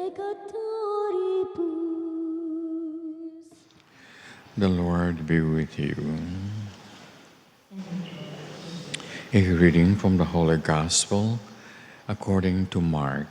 peccatoribus. The Lord be with you. A reading from the Holy Gospel according to Mark.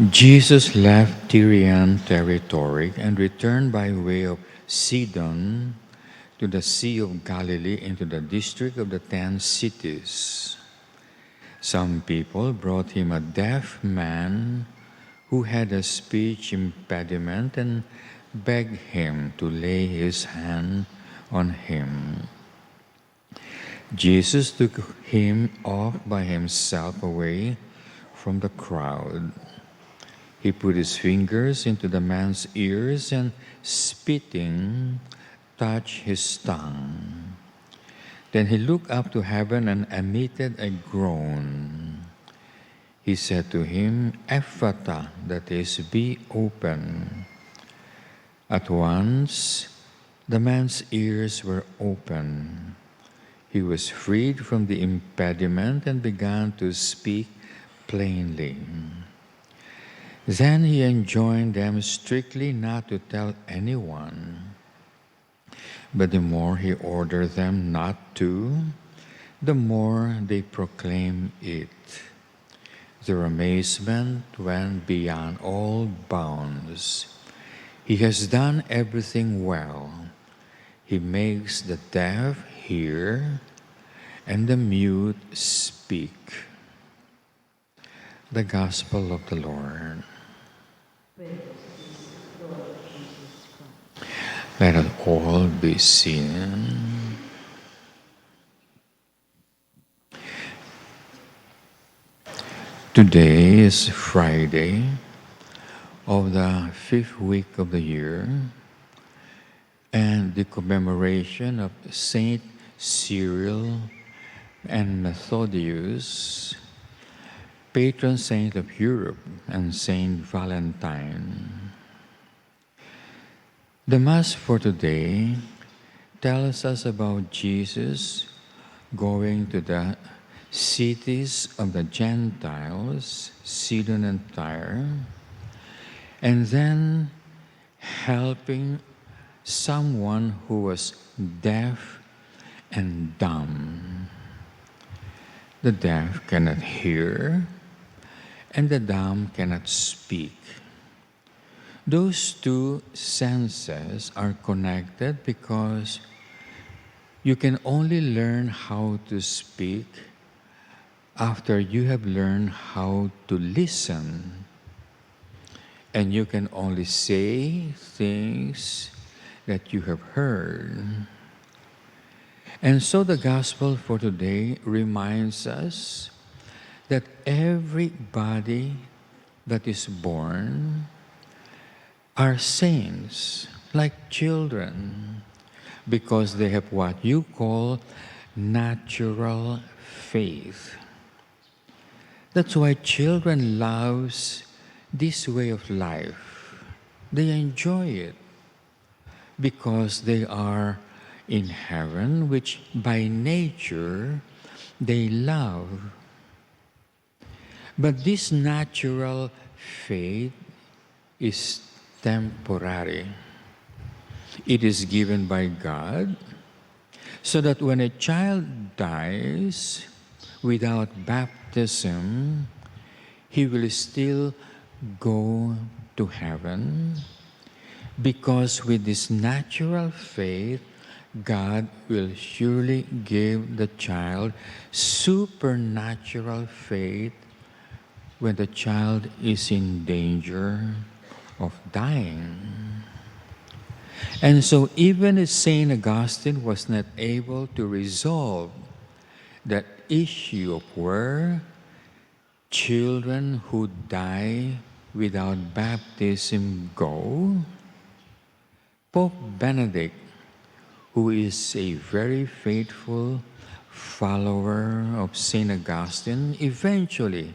Jesus left Tyrian territory and returned by way of Sidon to the Sea of Galilee into the district of the 10 cities. Some people brought him a deaf man who had a speech impediment and begged him to lay his hand on him. Jesus took him off by himself away from the crowd. He put his fingers into the man's ears and, spitting, touched his tongue. Then he looked up to heaven and emitted a groan. He said to him, "Ephphatha," that is, "be open." At once, the man's ears were open. He was freed from the impediment and began to speak plainly. Then he enjoined them strictly not to tell anyone. But the more he ordered them not to, the more they proclaimed it. Their amazement went beyond all bounds. "He has done everything well. He makes the deaf hear and the mute speak." The Gospel of the Lord. Let us all be seated. Today is Friday of the 5th week of the year and the commemoration of Saint Cyril and Methodius, patron saint of Europe, and Saint Valentine. The Mass for today tells us about Jesus going to the cities of the Gentiles, Sidon and Tyre, and then helping someone who was deaf and dumb. The deaf cannot hear, and the dumb cannot speak. Those two senses are connected because you can only learn how to speak after you have learned how to listen. And you can only say things that you have heard. And so the Gospel for today reminds us that everybody that is born are saints, like children, because they have what you call natural faith. That's why children love this way of life. They enjoy it because they are in heaven, which by nature they love. But this natural faith is temporary. It is given by God so that when a child dies without baptism, he will still go to heaven, because with this natural faith, God will surely give the child supernatural faith when the child is in danger of dying. And so even if St. Augustine was not able to resolve that issue of where children who die without baptism go, Pope Benedict, who is a very faithful follower of St. Augustine, eventually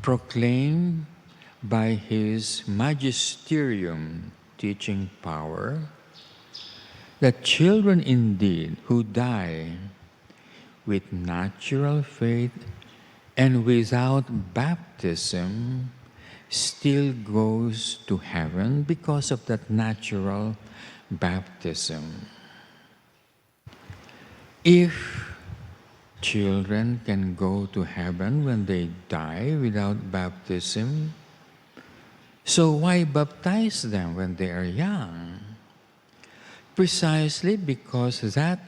proclaimed by his magisterium teaching power that children indeed who die with natural faith and without baptism still goes to heaven because of that natural baptism. If children can go to heaven when they die without baptism, so why baptize them when they are young? Precisely because that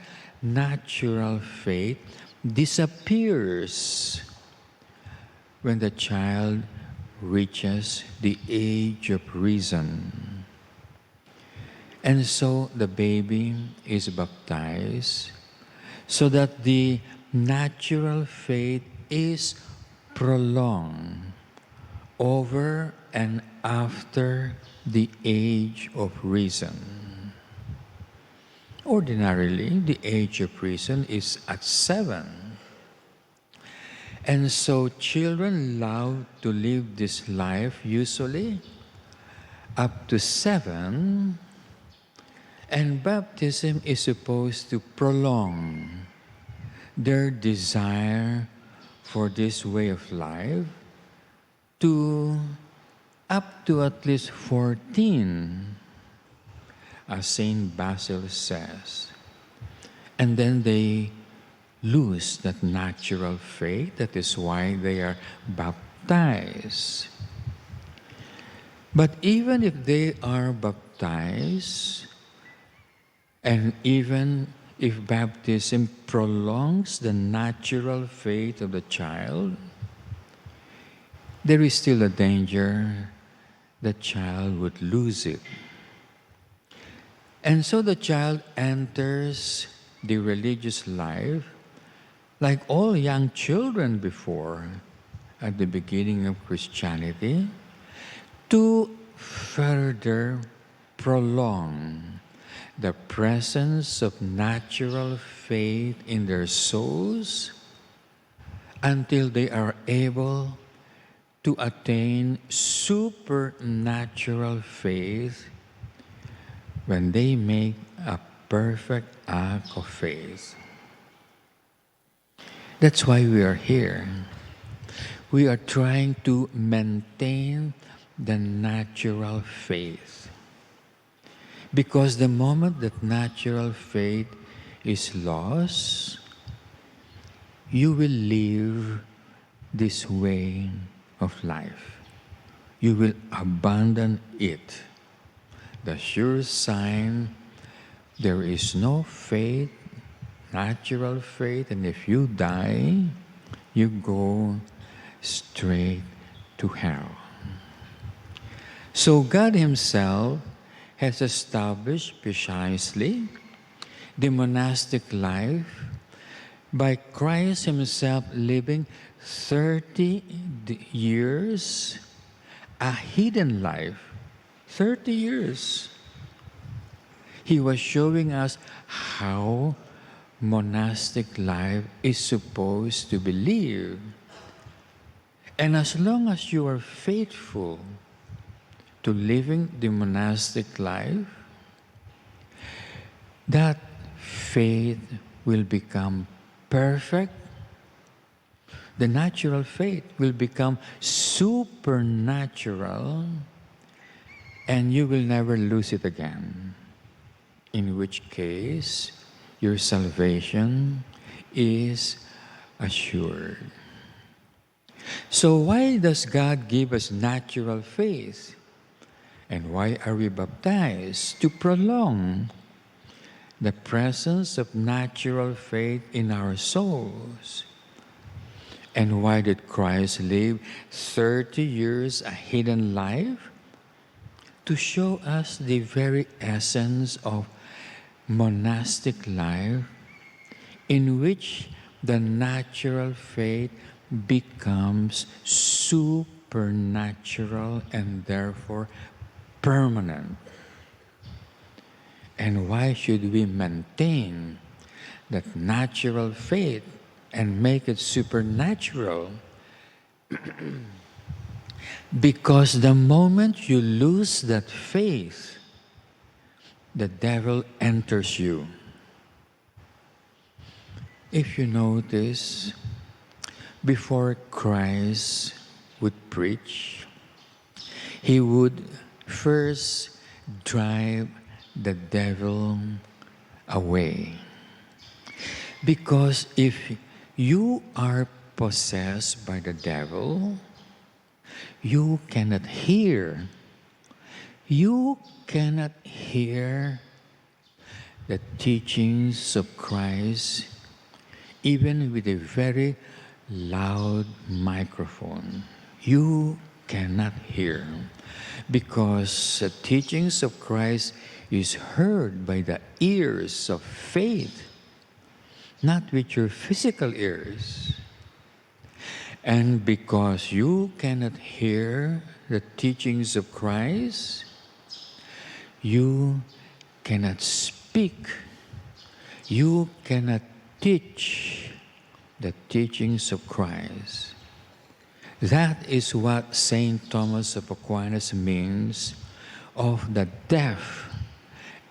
natural faith disappears when the child reaches the age of reason. And so the baby is baptized so that the natural faith is prolonged over and after the age of reason. Ordinarily, the age of reason is at 7. And so children love to live this life usually up to 7, and baptism is supposed to prolong their desire for this way of life to up to at least 14, as Saint Basil says. And then they lose that natural faith. That is why they are baptized. But even if they are baptized, and even if baptism prolongs the natural faith of the child, there is still a danger the child would lose it. And so the child enters the religious life like all young children before, at the beginning of Christianity, to further prolong the presence of natural faith in their souls until they are able to attain supernatural faith when they make a perfect act of faith. That's why we are here. We are trying to maintain the natural faith. Because the moment that natural faith is lost, you will live this way of life. You will abandon it. The sure sign there is no faith, natural faith, and if you die, you go straight to hell. So God Himself has established precisely the monastic life by Christ Himself living 30 years, a hidden life. 30 years. He was showing us how monastic life is supposed to be lived. And as long as you are faithful to living the monastic life, that faith will become perfect. The natural faith will become supernatural, and you will never lose it again. In which case, your salvation is assured. So why does God give us natural faith? And why are we baptized? To prolong the presence of natural faith in our souls. And why did Christ live 30 years a hidden life? To show us the very essence of monastic life, in which the natural faith becomes supernatural and therefore permanent. And why should we maintain that natural faith and make it supernatural? Because the moment you lose that faith, the devil enters you. If you notice, before Christ would preach, he would first drive the devil away. Because if you are possessed by the devil, you cannot hear. You cannot hear the teachings of Christ even with a very loud microphone. You cannot hear because the teachings of Christ is heard by the ears of faith, not with your physical ears. And because you cannot hear the teachings of Christ, you cannot speak, you cannot teach the teachings of Christ. That is what St. Thomas of Aquinas means of the deaf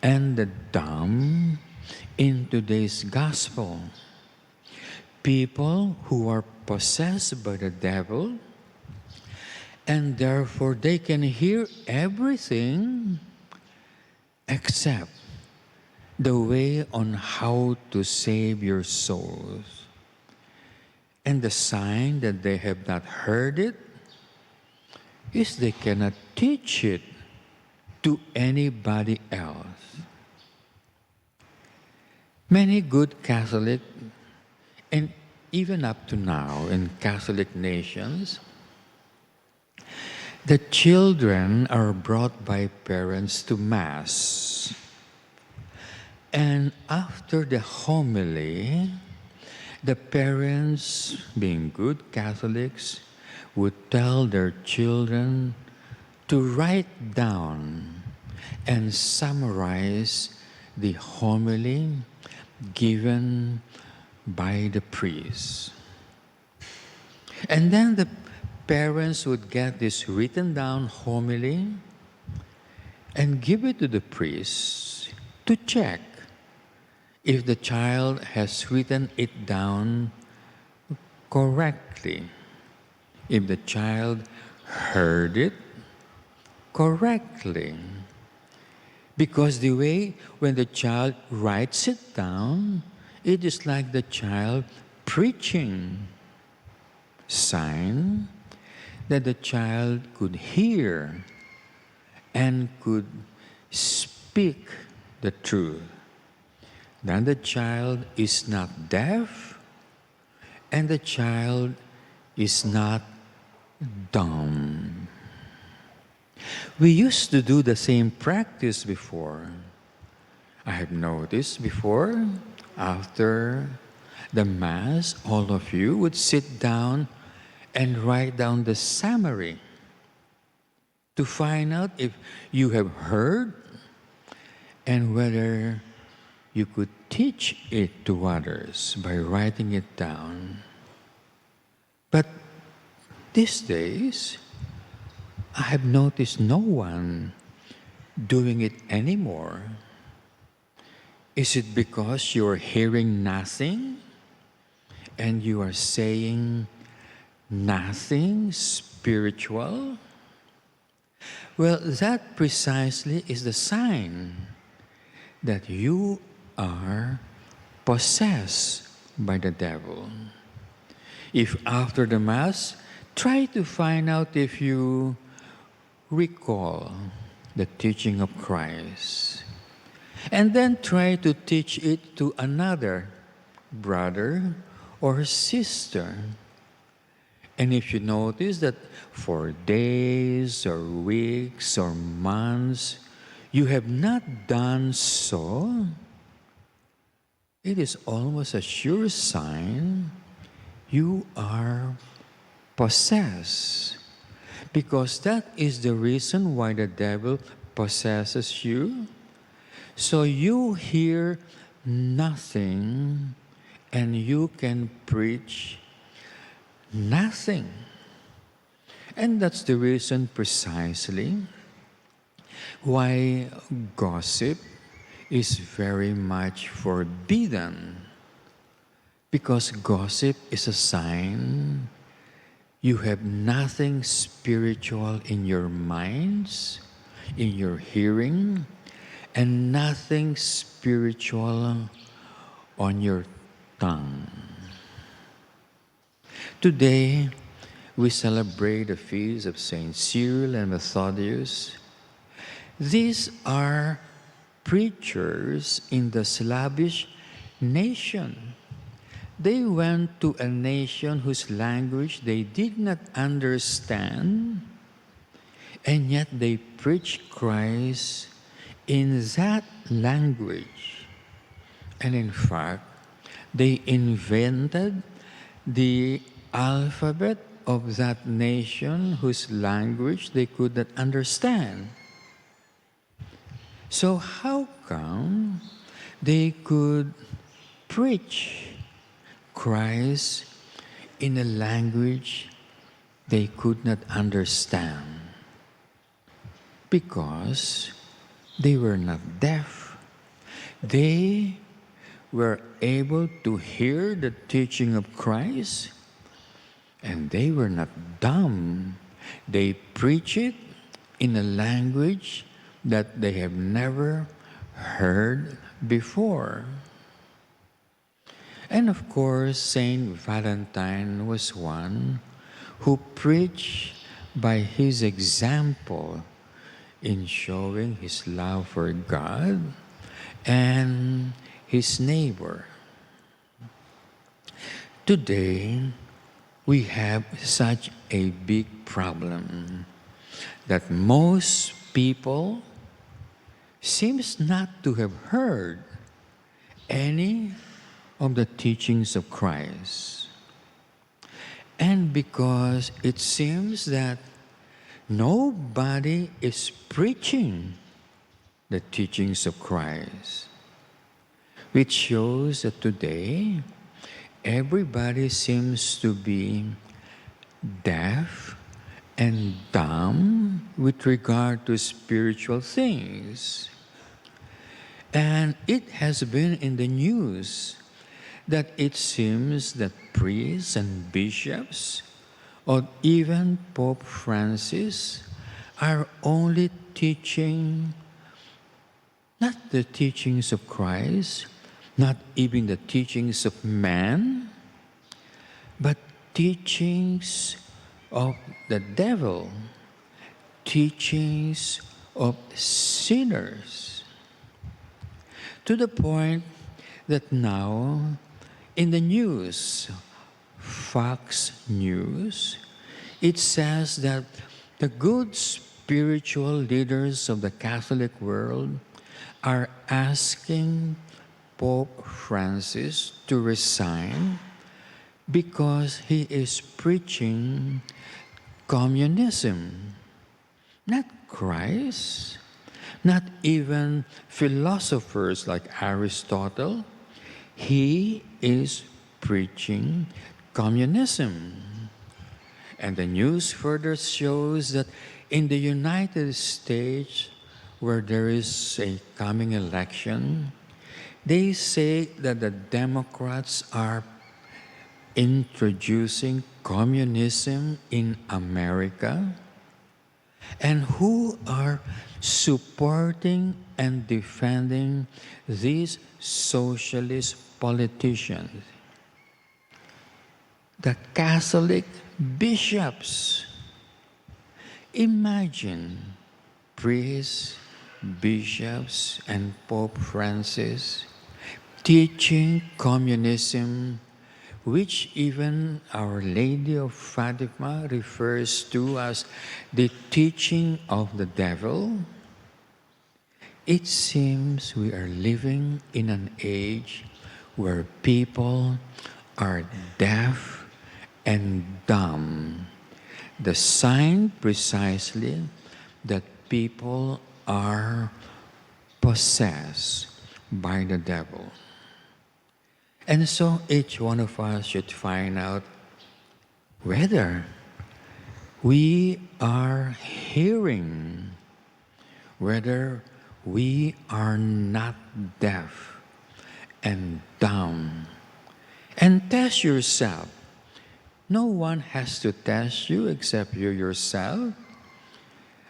and the dumb in today's gospel. People who are possessed by the devil, and therefore they can hear everything except the way on how to save your souls. And the sign that they have not heard it is they cannot teach it to anybody else. Many good Catholic, and even up to now in Catholic nations, the children are brought by parents to Mass. And after the homily, the parents, being good Catholics, would tell their children to write down and summarize the homily given by the priest. And then the parents would get this written down homily and give it to the priest to check if the child has written it down correctly, if the child heard it correctly. Because the way when the child writes it down, it is like the child preaching. Sign that the child could hear and could speak the truth. Then the child is not deaf and the child is not dumb. We used to do the same practice before. I have noticed before, after the Mass, all of you would sit down and write down the summary to find out if you have heard and whether you could teach it to others by writing it down. But these days, I have noticed no one doing it anymore. Is it because you're hearing nothing and you are saying nothing spiritual? Well, that precisely is the sign that you are possessed by the devil. If after the Mass, try to find out if you recall the teaching of Christ. And then try to teach it to another brother or sister. And if you notice that for days or weeks or months, you have not done so, it is almost a sure sign you are possessed. Because that is the reason why the devil possesses you. So you hear nothing and you can preach nothing. And that's the reason precisely why gossip is very much forbidden. Because gossip is a sign You have nothing spiritual in your minds, in your hearing, and nothing spiritual on your tongue. Today, we celebrate the feast of Saint Cyril and Methodius. These are preachers in the Slavic nation. They went to a nation whose language they did not understand, and yet they preached Christ in that language. And in fact, they invented the alphabet of that nation whose language they could not understand. So how come they could preach Christ in a language they could not understand? Because they were not deaf. They were able to hear the teaching of Christ, and they were not dumb. They preach it in a language that they have never heard before. And of course, Saint Valentine was one who preached by his example in showing his love for God and his neighbor. Today, we have such a big problem that most people seems not to have heard any of the teachings of Christ. And because it seems that nobody is preaching the teachings of Christ, which shows that today everybody seems to be deaf and dumb with regard to spiritual things. And it has been in the news that it seems that priests and bishops, or even Pope Francis, are only teaching not the teachings of Christ, not even the teachings of man, but teachings of the devil, teachings of sinners. To the point that now in the news, Fox News, it says that the good spiritual leaders of the Catholic world are asking Pope Francis to resign because he is preaching communism, not Christ, not even philosophers like Aristotle. He is preaching communism. And the news further shows that in the United States, where there is a coming election, they say that the Democrats are introducing communism in America, and who are supporting and defending these socialist politicians? The Catholic bishops. Imagine priests, bishops, and Pope Francis teaching communism, which even Our Lady of Fatima refers to as the teaching of the devil. It seems we are living in an age where people are deaf and dumb. The sign precisely that people are possessed by the devil. And so each one of us should find out whether we are hearing, whether we are not deaf and dumb. And test yourself. No one has to test you except you yourself.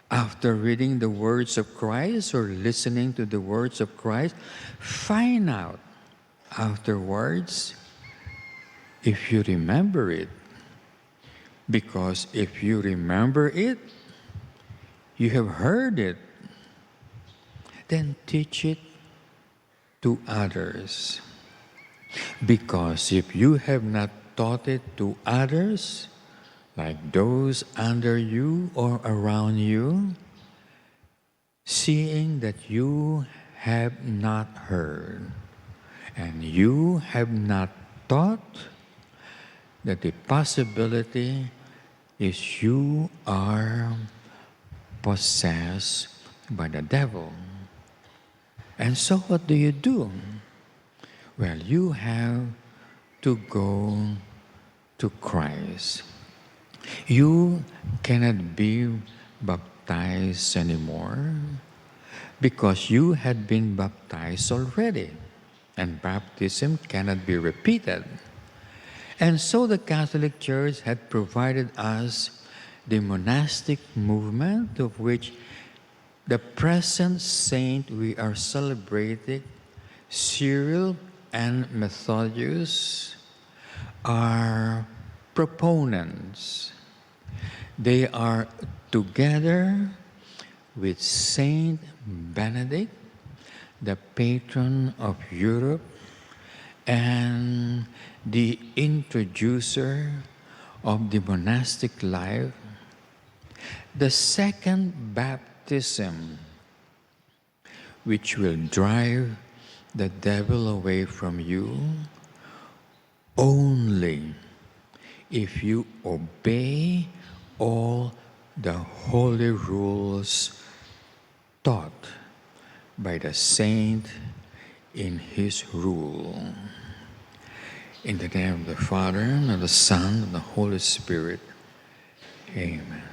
After reading the words of Christ or listening to the words of Christ, find out afterwards if you remember it. Because if you remember it, you have heard it, then teach it to others. Because if you have not taught it to others, like those under you or around you, seeing that you have not heard and you have not taught, that the possibility is you are possessed by the devil. And so what do you do? Well, you have to go to Christ. You cannot be baptized anymore because you had been baptized already, and baptism cannot be repeated. And so the Catholic Church had provided us the monastic movement, of which the present saint we are celebrating, Cyril and Methodius, are proponents. They are together with Saint Benedict, the patron of Europe and the introducer of the monastic life. The second baptism, which will drive the devil away from you only if you obey all the holy rules taught by the saint in his rule. In the name of the Father, and of the Son, and the Holy Spirit. Amen.